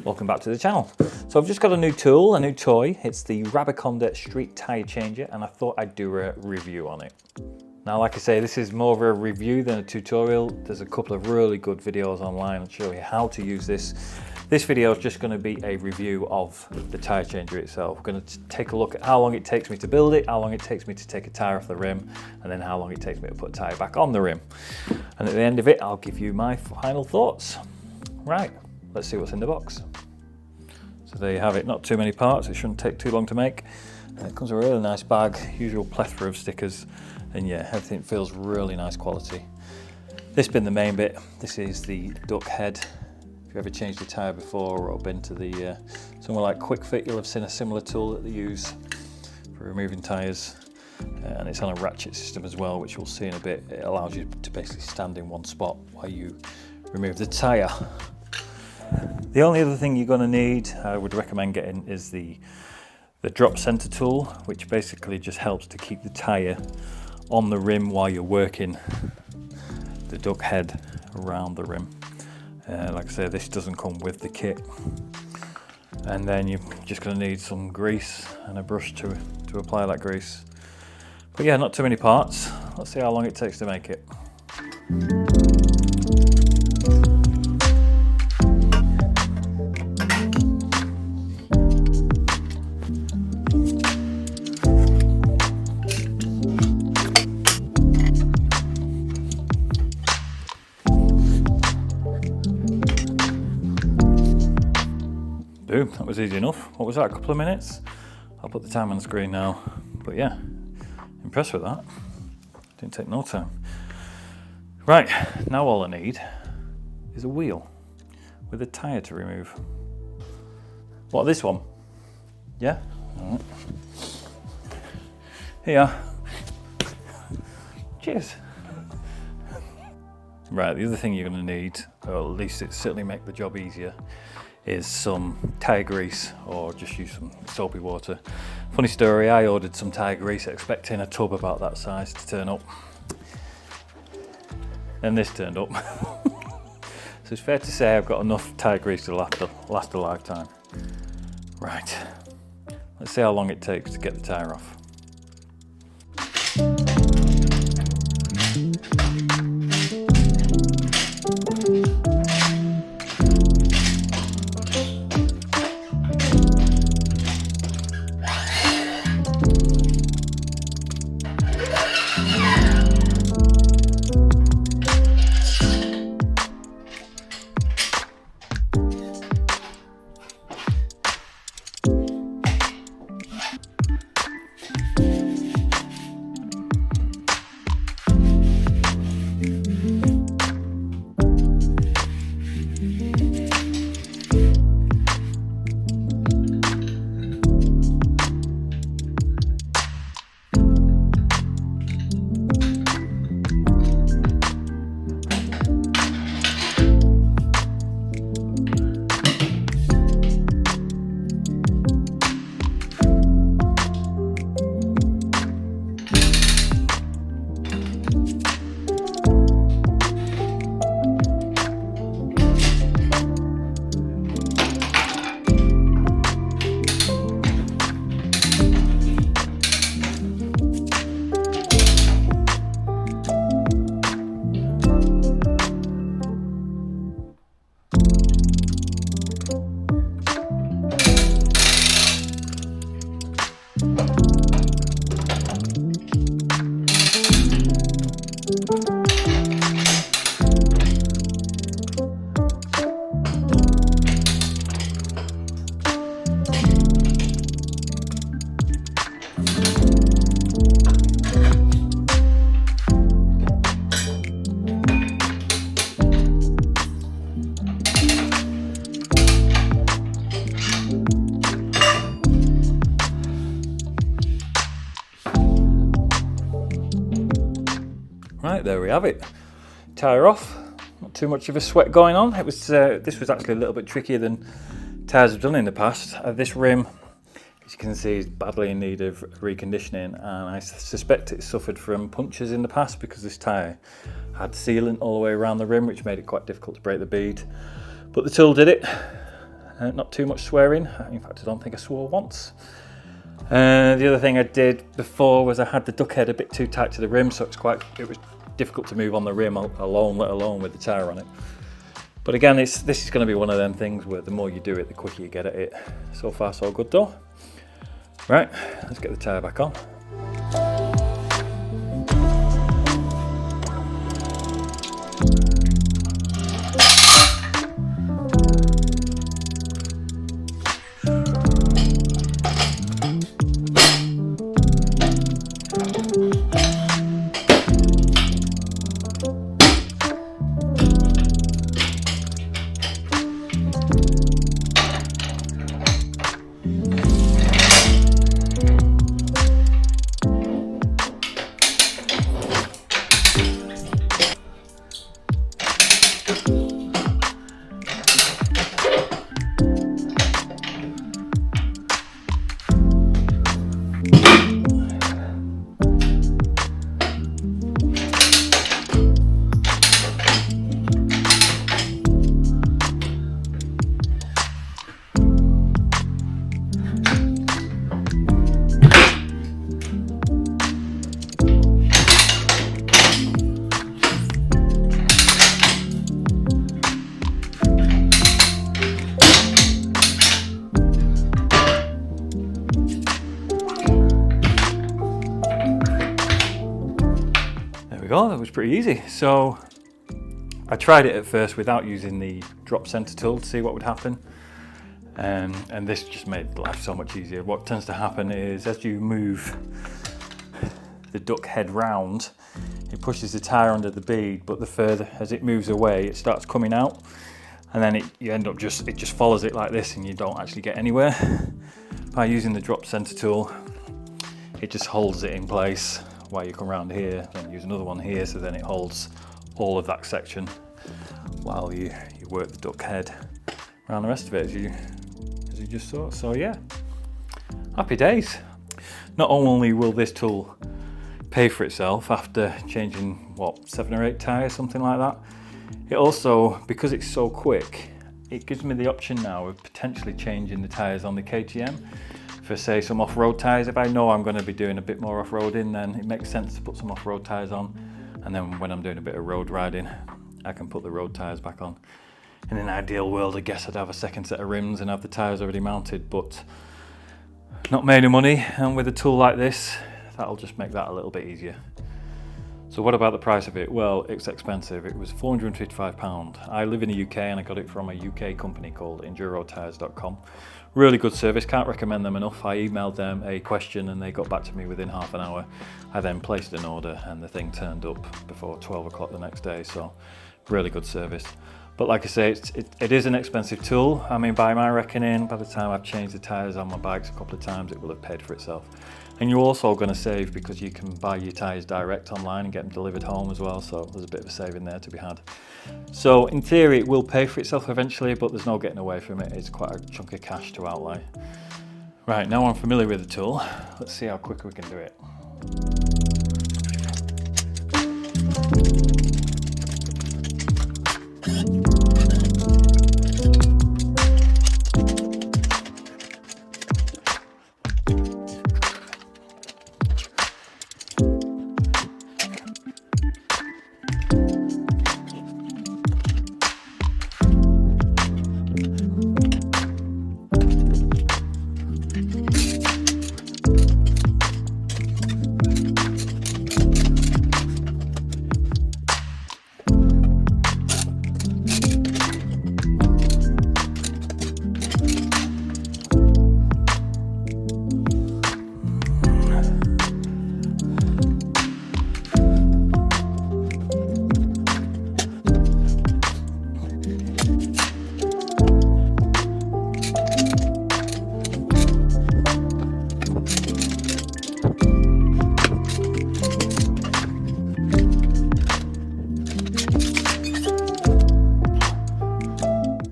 Welcome back to the channel. So I've just got a new tool, a new toy. It's the Rabaconda Street Tyre Changer, and I thought I'd do a review on it. Now, like I say, this is more of a review than a tutorial. There's a couple of really good videos online that show you how to use this. This video is just going to be a review of the tyre changer itself. We're going to take a look at how long it takes me to build it, how long it takes me to take a tyre off the rim, and then how long it takes me to put a tyre back on the rim. And at the end of it, I'll give you my final thoughts. Right, let's see what's in the box. So there you have it, not too many parts, it shouldn't take too long to make. And it comes with a really nice bag, usual plethora of stickers, and yeah, everything feels really nice quality. This being the main bit, this is the duck head. If you've ever changed a tyre before or been to the somewhere like Quick Fit, you'll have seen a similar tool that they use for removing tyres. And it's on a ratchet system as well, which we'll see in a bit. It allows you to basically stand in one spot while you remove the tyre. The only other thing you're going to need, I would recommend getting, is the drop center tool, which basically just helps to keep the tyre on the rim while you're working the duck head around the rim. Like I say, this doesn't come with the kit. And then you're just going to need some grease and a brush to apply that grease. But yeah, not too many parts. Let's see how long it takes to make it. Boom, that was easy enough. What was that, a couple of minutes? I'll put the time on the screen now. But yeah, impressed with that. Didn't take no time. Right, now all I need is a wheel with a tyre to remove. What, this one? Yeah? All right. Here. Cheers. Right, the other thing you're going to need, or at least it certainly make the job easier, is some tyre grease, or just use some soapy water. Funny story, I ordered some tyre grease expecting a tub about that size to turn up, and this turned up. So it's fair to say I've got enough tyre grease to last a lifetime. Right, let's see how long it takes to get the tyre off. Right, there we have it. Tyre off, not too much of a sweat going on. It was this was actually a little bit trickier than tyres I've done in the past. This rim, as you can see, is badly in need of reconditioning, and I suspect it suffered from punctures in the past because this tyre had sealant all the way around the rim, which made it quite difficult to break the bead. But the tool did it, not too much swearing. In fact, I don't think I swore once. The other thing I did before was I had the duck head a bit too tight to the rim, so it was difficult to move on the rim alone, let alone with the tyre on it. But again, this is going to be one of them things where the more you do it, the quicker you get at it. So far, so good though. Right, let's get the tyre back on. That was pretty easy. So I tried it at first without using the drop center tool to see what would happen, and this just made life so much easier. What tends to happen is as you move the duck head round, it pushes the tyre under the bead, but the further as it moves away, it starts coming out, and then you end up it just follows it like this, and you don't actually get anywhere. By using the drop center tool, it just holds it in place while you come around here, then use another one here, so then it holds all of that section while you work the duck head around the rest of it as you just saw. So yeah, happy days. Not only will this tool pay for itself after changing 7 or 8 tyres, something like that, it also, because it's so quick, it gives me the option now of potentially changing the tyres on the KTM for, say, some off-road tyres. If I know I'm going to be doing a bit more off-roading, then it makes sense to put some off-road tyres on, and then when I'm doing a bit of road riding, I can put the road tyres back on. In an ideal world, I guess I'd have a second set of rims and have the tyres already mounted, but not made of money, and with a tool like this, that'll just make that a little bit easier. So what about the price of it? Well, it's expensive. It was £455. I live in the UK and I got it from a UK company called EnduroTyres.com. Really good service, can't recommend them enough. I emailed them a question and they got back to me within half an hour. I then placed an order and the thing turned up before 12 o'clock the next day, so really good service. But like I say, it is an expensive tool. I mean, by my reckoning, by the time I've changed the tyres on my bikes a couple of times, it will have paid for itself. And you're also going to save because you can buy your tyres direct online and get them delivered home as well, so there's a bit of a saving there to be had. So in theory it will pay for itself eventually, but there's no getting away from it. It's quite a chunk of cash to outlay. Right, now I'm familiar with the tool, let's see how quick we can do it.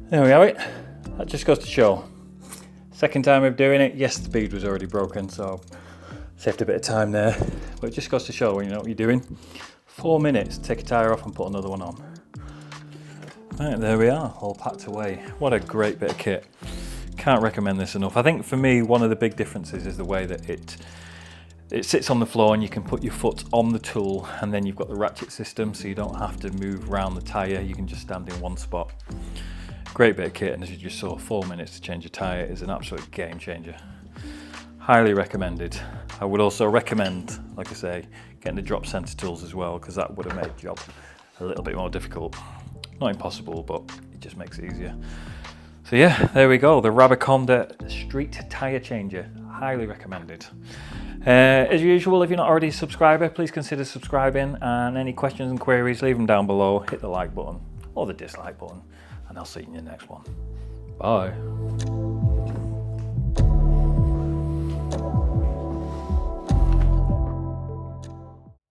There we have it. That just goes to show. Second time of doing it, yes, the bead was already broken, so saved a bit of time there. But it just goes to show when you know what you're doing. 4 minutes, take a tyre off and put another one on. Right, there we are, all packed away. What a great bit of kit. Can't recommend this enough. I think for me, one of the big differences is the way that it sits on the floor and you can put your foot on the tool, and then you've got the ratchet system, so you don't have to move around the tyre. You can just stand in one spot. Great bit of kit, and as you just saw, 4 minutes to change a tyre is an absolute game changer. Highly recommended. I would also recommend, like I say, getting the drop centre tools as well, because that would have made the job a little bit more difficult. Not impossible, but it just makes it easier. So yeah, there we go, the Rabaconda Street Tyre Changer. Highly recommended. As usual, if you're not already a subscriber, please consider subscribing, and any questions and queries, leave them down below. Hit the like button or the dislike button, and I'll see you in the next one. Bye.